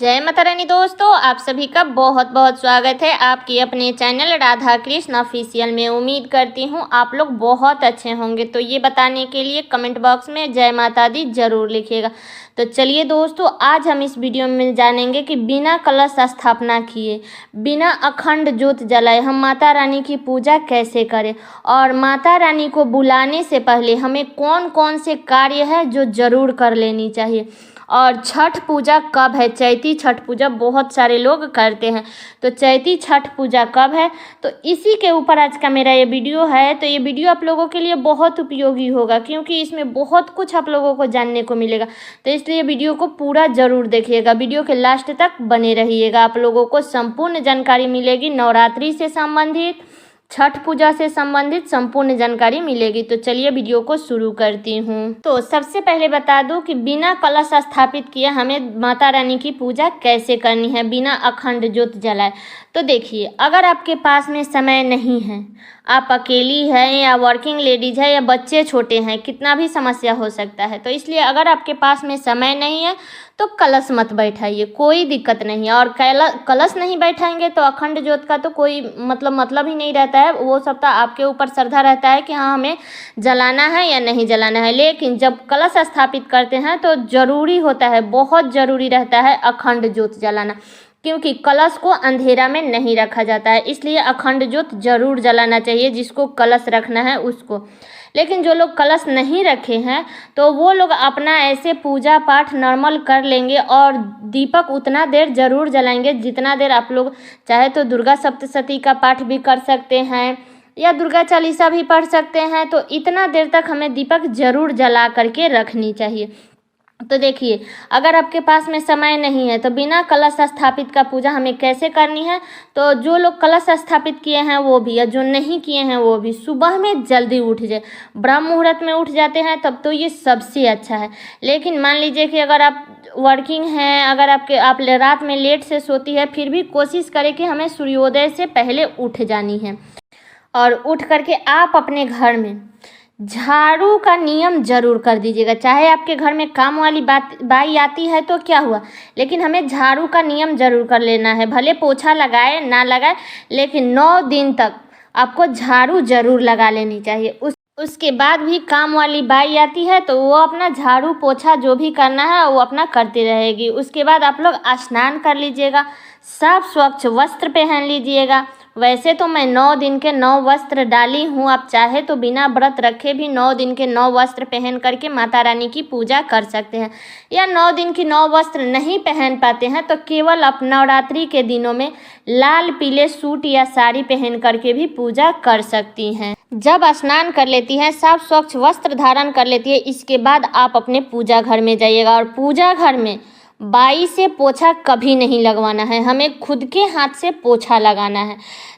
जय माता रानी दोस्तों, आप सभी का बहुत बहुत स्वागत है आपकी अपने चैनल राधा कृष्ण ऑफिशियल में। उम्मीद करती हूँ आप लोग बहुत अच्छे होंगे। तो ये बताने के लिए कमेंट बॉक्स में जय माता दी जरूर लिखिएगा। तो चलिए दोस्तों, आज हम इस वीडियो में जानेंगे कि बिना कलश स्थापना किए, बिना अखंड ज्योत जलाए हम माता रानी की पूजा कैसे करें, और माता रानी को बुलाने से पहले हमें कौन कौन से कार्य है जो जरूर कर लेनी चाहिए, और छठ पूजा कब है। चैती छठ पूजा बहुत सारे लोग करते हैं, तो चैती छठ पूजा कब है, तो इसी के ऊपर आज का मेरा ये वीडियो है। तो ये वीडियो आप लोगों के लिए बहुत उपयोगी होगा, क्योंकि इसमें बहुत कुछ आप लोगों को जानने को मिलेगा। तो इसलिए वीडियो को पूरा ज़रूर देखिएगा, वीडियो के लास्ट तक बने रहिएगा। आप लोगों को संपूर्ण जानकारी मिलेगी, नवरात्रि से संबंधित, छठ पूजा से संबंधित संपूर्ण जानकारी मिलेगी। तो चलिए वीडियो को शुरू करती हूँ। तो सबसे पहले बता दूँ कि बिना कलश स्थापित किए हमें माता रानी की पूजा कैसे करनी है बिना अखंड ज्योत जलाए। तो देखिए, अगर आपके पास में समय नहीं है, आप अकेली हैं या वर्किंग लेडीज है या बच्चे छोटे हैं, कितना भी समस्या हो सकता है, तो इसलिए अगर आपके पास में समय नहीं है तो कलश मत बैठाइए, कोई दिक्कत नहीं है। और कलश नहीं बैठाएंगे तो अखंड ज्योत का तो कोई मतलब ही नहीं रहता है। वो सब तो आपके ऊपर श्रद्धा रहता है कि हाँ हमें जलाना है या नहीं जलाना है। लेकिन जब कलश स्थापित करते हैं तो ज़रूरी होता है, बहुत ज़रूरी रहता है अखंड ज्योत जलाना, क्योंकि कलश को अंधेरा में नहीं रखा जाता है। इसलिए अखंड ज्योत जरूर जलाना चाहिए जिसको कलश रखना है उसको। लेकिन जो लोग कलश नहीं रखे हैं तो वो लोग अपना ऐसे पूजा पाठ नॉर्मल कर लेंगे, और दीपक उतना देर जरूर जलाएंगे जितना देर आप लोग चाहे तो दुर्गा सप्तशती का पाठ भी कर सकते हैं या दुर्गा चालीसा भी पढ़ सकते हैं। तो इतना देर तक हमें दीपक जरूर जला करके रखनी चाहिए। तो देखिए, अगर आपके पास में समय नहीं है तो बिना कलश स्थापित का पूजा हमें कैसे करनी है। तो जो लोग कलश स्थापित किए हैं वो भी, या जो नहीं किए हैं वो भी, सुबह में जल्दी उठ जाए, ब्रह्म मुहूर्त में उठ जाते हैं तब तो ये सबसे अच्छा है। लेकिन मान लीजिए कि अगर आप वर्किंग हैं, अगर आप रात में लेट से सोती है, फिर भी कोशिश करें कि हमें सूर्योदय से पहले उठ जानी है। और उठ करके आप अपने घर में झाड़ू का नियम जरूर कर दीजिएगा। चाहे आपके घर में काम वाली बाई आती है तो क्या हुआ, लेकिन हमें झाड़ू का नियम जरूर कर लेना है। भले पोछा लगाए ना लगाए, लेकिन 9 दिन तक आपको झाड़ू जरूर लगा लेनी चाहिए। उसके बाद भी काम वाली बाई आती है तो वो अपना झाड़ू पोछा जो भी करना है वो अपना करती रहेगी। उसके बाद आप लोग स्नान कर लीजिएगा, साफ स्वच्छ वस्त्र पहन लीजिएगा। वैसे तो मैं 9 दिन के 9 वस्त्र डाली हूँ, आप चाहे तो बिना व्रत रखे भी 9 दिन के 9 वस्त्र पहन करके माता रानी की पूजा कर सकते हैं। या 9 दिन की 9 वस्त्र नहीं पहन पाते हैं तो केवल आप नवरात्रि के दिनों में लाल पीले सूट या साड़ी पहन करके भी पूजा कर सकती हैं। जब स्नान कर लेती हैं, साफ स्वच्छ वस्त्र धारण कर लेती है, इसके बाद आप अपने पूजा घर में जाइएगा। और पूजा घर में बाई से पोछा कभी नहीं लगवाना है, हमें खुद के हाथ से पोछा लगाना है।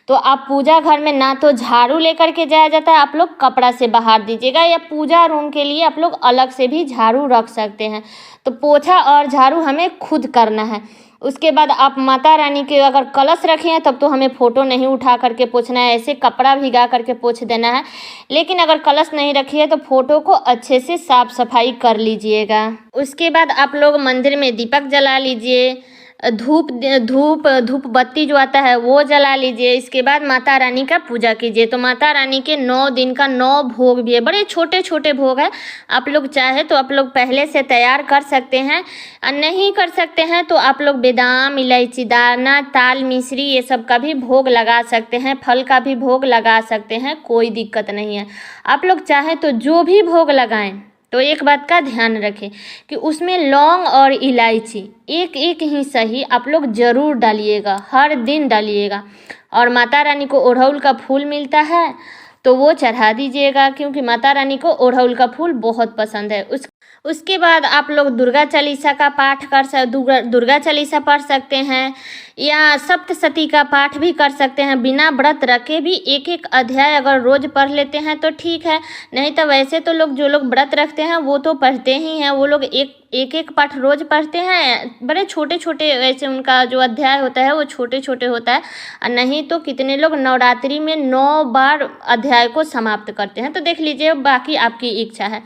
तो आप पूजा घर में ना तो झाड़ू लेकर के जाया जाता है, आप लोग कपड़ा से बाहर दीजिएगा, या पूजा रूम के लिए आप लोग अलग से भी झाड़ू रख सकते हैं। तो पोछा और झाड़ू हमें खुद करना है। उसके बाद आप माता रानी के अगर कलश रखे हैं तब तो हमें फ़ोटो नहीं उठा करके पोंछना है, ऐसे कपड़ा भिगा करके पोंछ देना है। लेकिन अगर कलश नहीं रखी है तो फ़ोटो को अच्छे से साफ सफाई कर लीजिएगा। उसके बाद आप लोग मंदिर में दीपक जला लीजिए, धूप बत्ती जो आता है वो जला लीजिए। इसके बाद माता रानी का पूजा कीजिए। तो माता रानी के 9 दिन का 9 भोग भी है, बड़े छोटे छोटे भोग है। आप लोग चाहे तो आप लोग पहले से तैयार कर सकते हैं, और नहीं कर सकते हैं तो आप लोग बादाम, इलायची दाना, ताल मिश्री ये सब का भी भोग लगा सकते हैं, फल का भी भोग लगा सकते हैं, कोई दिक्कत नहीं है। आप लोग चाहे तो जो भी भोग लगाएं, तो एक बात का ध्यान रखें कि उसमें लौंग और इलायची एक एक ही सही आप लोग ज़रूर डालिएगा, हर दिन डालिएगा। और माता रानी को अड़हुल का फूल मिलता है तो वो चढ़ा दीजिएगा, क्योंकि माता रानी को अड़हुल का फूल बहुत पसंद है। उसके बाद आप लोग दुर्गा चालीसा का पाठ दुर्गा चालीसा पढ़ सकते हैं, या सप्तशती का पाठ भी कर सकते हैं। बिना व्रत रखे भी एक एक अध्याय अगर रोज़ पढ़ लेते हैं तो ठीक है, नहीं तो वैसे तो जो लोग व्रत रखते हैं वो तो पढ़ते ही हैं, वो लोग एक पाठ रोज़ पढ़ते हैं। बड़े छोटे छोटे ऐसे उनका जो अध्याय होता है वो छोटे छोटे होता है, और नहीं तो कितने लोग नवरात्रि में 9 बार अध्याय को समाप्त करते हैं। तो देख लीजिए, बाकी आपकी इच्छा है।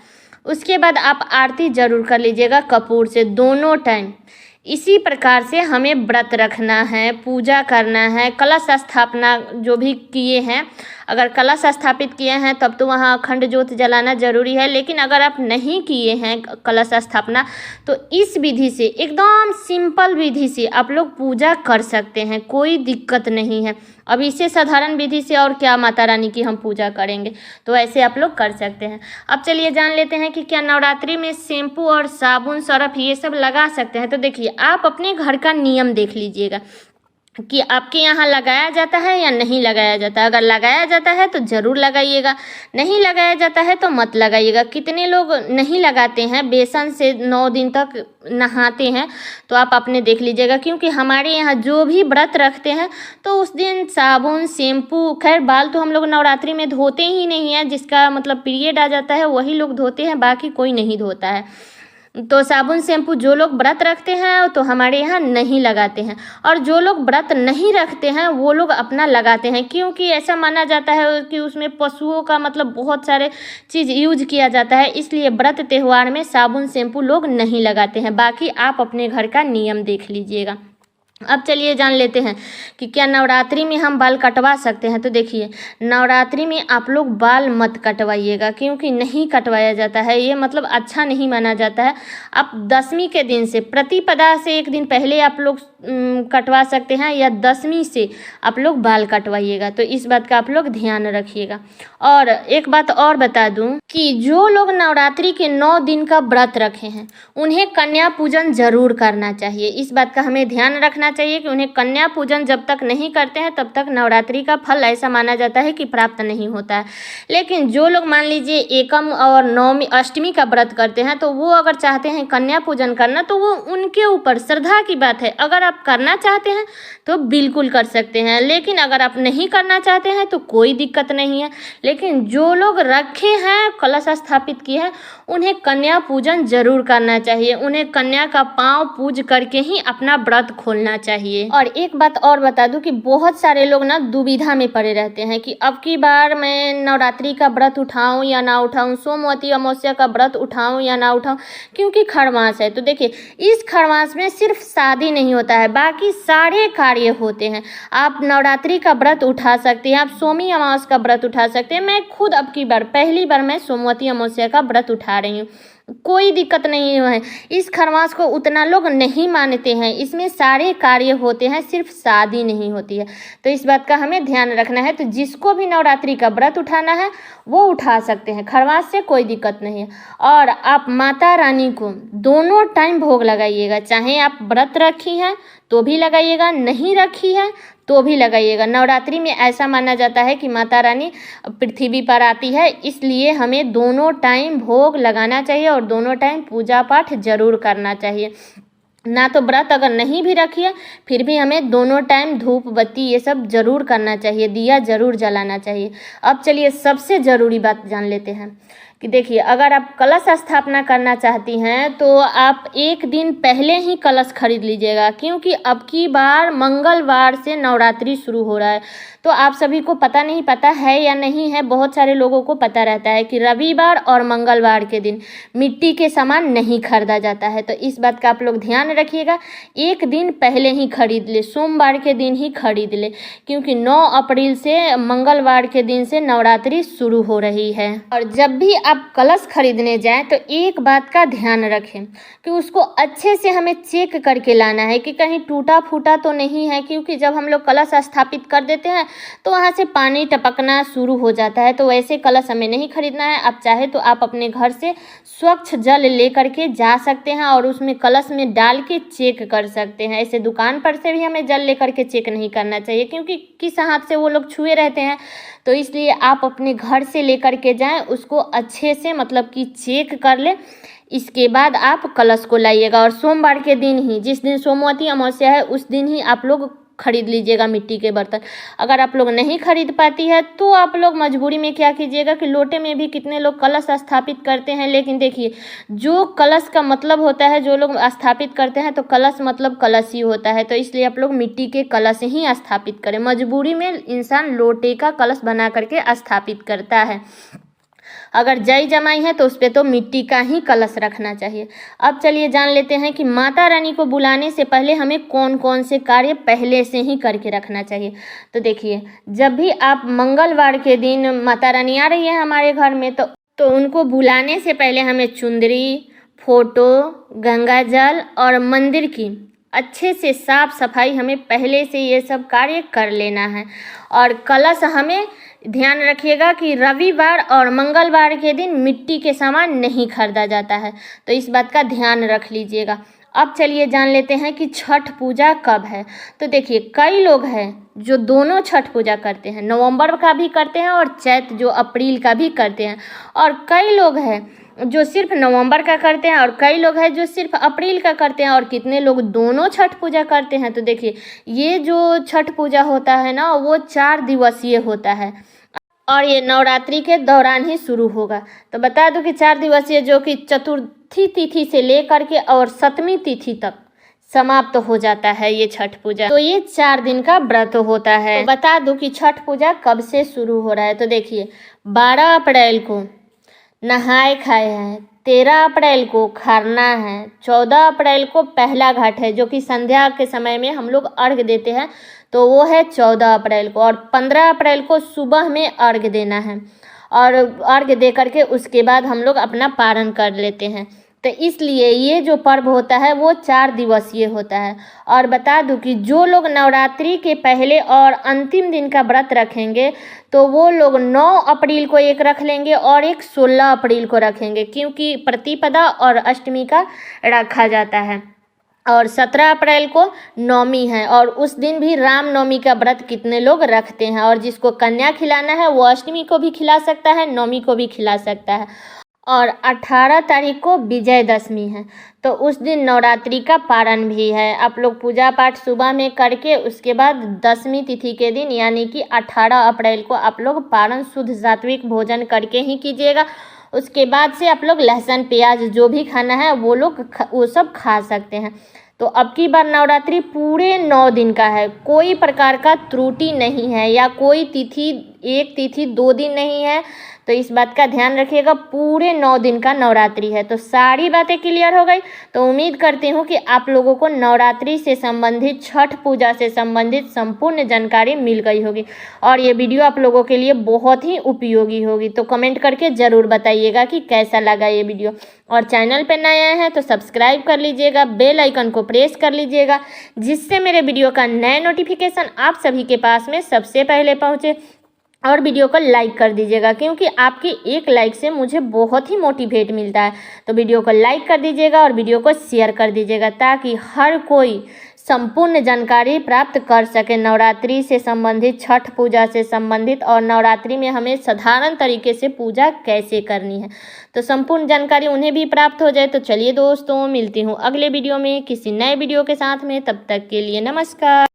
उसके बाद आप आरती जरूर कर लीजिएगा कपूर से, दोनों टाइम इसी प्रकार से हमें व्रत रखना है, पूजा करना है। कलश स्थापना जो भी किए हैं, अगर कलश स्थापित किए हैं तब तो वहाँ अखंड ज्योत जलाना जरूरी है, लेकिन अगर आप नहीं किए हैं कलश स्थापना तो इस विधि से, एकदम सिंपल विधि से आप लोग पूजा कर सकते हैं, कोई दिक्कत नहीं है। अब इससे साधारण विधि से और क्या माता रानी की हम पूजा करेंगे, तो ऐसे आप लोग कर सकते हैं। अब चलिए जान लेते हैं कि क्या नवरात्रि में शैम्पू और साबुन, सर्फ ये सब लगा सकते हैं। तो देखिए, आप अपने घर का नियम देख लीजिएगा कि आपके यहाँ लगाया जाता है या नहीं लगाया जाता है। अगर लगाया जाता है तो ज़रूर लगाइएगा, नहीं लगाया जाता है तो मत लगाइएगा। कितने लोग नहीं लगाते हैं, बेसन से 9 दिन तक नहाते हैं, तो आप अपने देख लीजिएगा। क्योंकि हमारे यहाँ जो भी व्रत रखते हैं तो उस दिन साबुन, शैम्पू, खैर बाल तो हम लोग नवरात्रि में धोते ही नहीं हैं, जिसका मतलब पीरियड आ जाता है वही लोग धोते हैं, बाकी कोई नहीं धोता है। तो साबुन, शैम्पू जो लोग व्रत रखते हैं तो हमारे यहाँ नहीं लगाते हैं, और जो लोग व्रत नहीं रखते हैं वो लोग अपना लगाते हैं। क्योंकि ऐसा माना जाता है कि उसमें पशुओं का मतलब बहुत सारे चीज़ यूज किया जाता है, इसलिए व्रत त्यौहार में साबुन, शैम्पू लोग नहीं लगाते हैं। बाकी आप अपने घर का नियम देख लीजिएगा। अब चलिए जान लेते हैं कि क्या नवरात्रि में हम बाल कटवा सकते हैं। तो देखिए, नवरात्रि में आप लोग बाल मत कटवाइएगा, क्योंकि नहीं कटवाया जाता है, ये मतलब अच्छा नहीं माना जाता है। आप 10वीं के दिन से, प्रतिपदा से एक दिन पहले आप लोग कटवा सकते हैं, या 10वीं से आप लोग बाल कटवाइएगा। तो इस बात का आप लोग ध्यान रखिएगा। और एक बात और बता दूं कि जो लोग नवरात्रि के 9 दिन का व्रत रखे हैं उन्हें कन्या पूजन जरूर करना चाहिए। इस बात का हमें ध्यान रखना चाहिए कि उन्हें कन्या पूजन जब तक नहीं करते हैं तब तक नवरात्रि का फल ऐसा माना जाता है कि प्राप्त नहीं होता है। लेकिन जो लोग मान लीजिए एकम और नवमी, अष्टमी का व्रत करते हैं, तो वो अगर चाहते हैं कन्या पूजन करना तो वो उनके ऊपर श्रद्धा की बात है। अगर आप करना चाहते हैं तो बिल्कुल कर सकते हैं, लेकिन अगर आप नहीं करना चाहते हैं तो कोई दिक्कत नहीं है। लेकिन जो लोग रखे हैं, कलश स्थापित किए हैं, उन्हें कन्या पूजन जरूर करना चाहिए। उन्हें कन्या का पांव पूज करके ही अपना व्रत खोलना चाहिए। और एक बात और बता दूं कि बहुत सारे लोग ना दुविधा में पड़े रहते हैं कि अब की बार मैं नवरात्रि का व्रत उठाऊं या ना उठाऊं, सोमवती अमावस्या का व्रत उठाऊं या ना उठाऊं, क्योंकि खरमास है। तो देखिए, इस खरमास में सिर्फ शादी नहीं होता है, बाकी सारे कार्य होते हैं। आप नवरात्रि का व्रत उठा सकते हैं, आप सोमी अमावस का व्रत उठा सकते हैं। मैं खुद अब की बार पहली बार मैं सोमवती अमावस्या का व्रत उठा रही हूँ, कोई दिक्कत नहीं है। इस खरमास को उतना लोग नहीं मानते हैं, इसमें सारे कार्य होते हैं, सिर्फ शादी नहीं होती है। तो इस बात का हमें ध्यान रखना है। तो जिसको भी नवरात्रि का व्रत उठाना है वो उठा सकते हैं, खरमास से कोई दिक्कत नहीं है। और आप माता रानी को दोनों टाइम भोग लगाइएगा, चाहे आप व्रत रखी हैं तो भी लगाइएगा, नहीं रखी है तो भी लगाइएगा। नवरात्रि में ऐसा माना जाता है कि माता रानी पृथ्वी पर आती है, इसलिए हमें दोनों टाइम भोग लगाना चाहिए और दोनों टाइम पूजा पाठ जरूर करना चाहिए। ना तो व्रत अगर नहीं भी रखिए फिर भी हमें दोनों टाइम धूप बत्ती ये सब जरूर करना चाहिए, दिया जरूर जलाना चाहिए। अब चलिए सबसे ज़रूरी बात जान लेते हैं कि देखिए, अगर आप कलश स्थापना करना चाहती हैं तो आप एक दिन पहले ही कलश खरीद लीजिएगा, क्योंकि अब की बार मंगलवार से नवरात्रि शुरू हो रहा है। तो आप सभी को पता नहीं, पता है या नहीं है, बहुत सारे लोगों को पता रहता है कि रविवार और मंगलवार के दिन मिट्टी के सामान नहीं खरीदा जाता है। तो इस बात का आप लोग ध्यान रखिएगा, एक दिन पहले ही खरीद ले, सोमवार के दिन ही खरीद ले, क्योंकि 9 अप्रैल से मंगलवार के दिन से नवरात्रि शुरू हो रही है। और जब भी आप कलश खरीदने जाएं तो एक बात का ध्यान रखें कि उसको अच्छे से हमें चेक करके लाना है कि कहीं टूटा फूटा तो नहीं है, क्योंकि जब हम लोग कलश स्थापित कर देते हैं तो वहाँ से पानी टपकना शुरू हो जाता है। तो वैसे कलश हमें नहीं खरीदना है। आप चाहे तो आप अपने घर से स्वच्छ जल लेकर के जा सकते हैं और उसमें कलश में डाल के चेक कर सकते हैं। ऐसे दुकान पर से भी हमें जल लेकर के चेक नहीं करना चाहिए, क्योंकि किस हाथ से वो लोग छुए रहते हैं। तो इसलिए आप अपने घर से लेकर के जाएं, उसको अच्छे से मतलब कि चेक कर ले, इसके बाद आप कलश को लाइएगा। और सोमवार के दिन ही, जिस दिन सोमवती अमावस्या है उस दिन ही आप लोग खरीद लीजिएगा मिट्टी के बर्तन। अगर आप लोग नहीं खरीद पाती है तो आप लोग मजबूरी में क्या कीजिएगा कि लोटे में भी कितने लोग कलश स्थापित करते हैं। लेकिन देखिए, जो कलश का मतलब होता है, जो लोग स्थापित करते हैं तो कलश मतलब कलश ही होता है। तो इसलिए आप लोग मिट्टी के कलश ही स्थापित करें। मजबूरी में इंसान लोटे का कलश बना करके स्थापित करता है। अगर जई जमाई है तो उस पर तो मिट्टी का ही कलश रखना चाहिए। अब चलिए जान लेते हैं कि माता रानी को बुलाने से पहले हमें कौन कौन से कार्य पहले से ही करके रखना चाहिए। तो देखिए, जब भी आप मंगलवार के दिन माता रानी आ रही है हमारे घर में तो उनको बुलाने से पहले हमें चुंदरी, फोटो, गंगा जल और मंदिर की अच्छे से साफ सफाई हमें पहले से ये सब कार्य कर लेना है। और कलश हमें ध्यान रखिएगा कि रविवार और मंगलवार के दिन मिट्टी के सामान नहीं खरीदा जाता है, तो इस बात का ध्यान रख लीजिएगा। अब चलिए जान लेते हैं कि छठ पूजा कब है। तो देखिए, कई लोग हैं जो दोनों छठ पूजा करते हैं, नवंबर का भी करते हैं और चैत जो अप्रैल का भी करते हैं, और कई लोग हैं जो सिर्फ नवंबर का करते हैं, और कई लोग हैं जो सिर्फ अप्रैल का करते हैं, और कितने लोग दोनों छठ पूजा करते हैं। तो देखिए, ये जो छठ पूजा होता है ना, वो 4 दिवसीय होता है और ये नवरात्रि के दौरान ही शुरू होगा। तो बता दूं कि 4 दिवसीय जो कि चतुर्थी तिथि से लेकर के और 7वीं तिथि तक समाप्त हो जाता है ये छठ पूजा। तो ये 4 दिन का व्रत होता है। तो बता दूं कि छठ पूजा कब से शुरू हो रहा है। तो देखिए, 12 अप्रैल को नहाए खाए हैं, 13 अप्रैल को खरना है, 14 अप्रैल को पहला घाट है जो कि संध्या के समय में हम लोग अर्घ देते हैं, तो वो है 14 अप्रैल को, और 15 अप्रैल को सुबह में अर्घ देना है, और अर्घ दे करके उसके बाद हम लोग अपना पारण कर लेते हैं। तो इसलिए ये जो पर्व होता है वो 4 दिवसीय होता है। और बता दूं कि जो लोग नवरात्रि के पहले और अंतिम दिन का व्रत रखेंगे तो वो लोग 9 अप्रैल को एक रख लेंगे और एक 16 अप्रैल को रखेंगे, क्योंकि प्रतिपदा और अष्टमी का रखा जाता है। और 17 अप्रैल को नवमी है, और उस दिन भी रामनवमी का व्रत कितने लोग रखते हैं, और जिसको कन्या खिलाना है वो अष्टमी को भी खिला सकता है, नवमी को भी खिला सकता है। और 18 तारीख को विजयदशमी है, तो उस दिन नवरात्रि का पारण भी है। आप लोग पूजा पाठ सुबह में करके उसके बाद 10वीं तिथि के दिन यानी कि 18 अप्रैल को आप लोग पारण शुद्ध सात्विक भोजन करके ही कीजिएगा। उसके बाद से आप लोग लहसुन प्याज जो भी खाना है वो सब खा सकते हैं। तो अब की बार नवरात्रि पूरे 9 दिन का है, कोई प्रकार का त्रुटि नहीं है, या कोई तिथि 1 तिथि 2 दिन नहीं है। तो इस बात का ध्यान रखिएगा, पूरे 9 दिन का नवरात्रि है। तो सारी बातें क्लियर हो गई। तो उम्मीद करती हूँ कि आप लोगों को नवरात्रि से संबंधित, छठ पूजा से संबंधित संपूर्ण जानकारी मिल गई होगी, और ये वीडियो आप लोगों के लिए बहुत ही उपयोगी होगी। तो कमेंट करके ज़रूर बताइएगा कि कैसा लगा ये वीडियो, और चैनल पर नए आए हैं तो सब्सक्राइब कर लीजिएगा, बेल आइकन को प्रेस कर लीजिएगा, जिससे मेरे वीडियो का नया नोटिफिकेशन आप सभी के पास में सबसे पहले पहुँचे। और वीडियो को लाइक कर दीजिएगा, क्योंकि आपकी एक लाइक से मुझे बहुत ही मोटिवेट मिलता है। तो वीडियो को लाइक कर दीजिएगा और वीडियो को शेयर कर दीजिएगा, ताकि हर कोई संपूर्ण जानकारी प्राप्त कर सके नवरात्रि से संबंधित, छठ पूजा से संबंधित, और नवरात्रि में हमें साधारण तरीके से पूजा कैसे करनी है, तो संपूर्ण जानकारी उन्हें भी प्राप्त हो जाए। तो चलिए दोस्तों, मिलती हूँ अगले वीडियो में किसी नए वीडियो के साथ में। तब तक के लिए नमस्कार।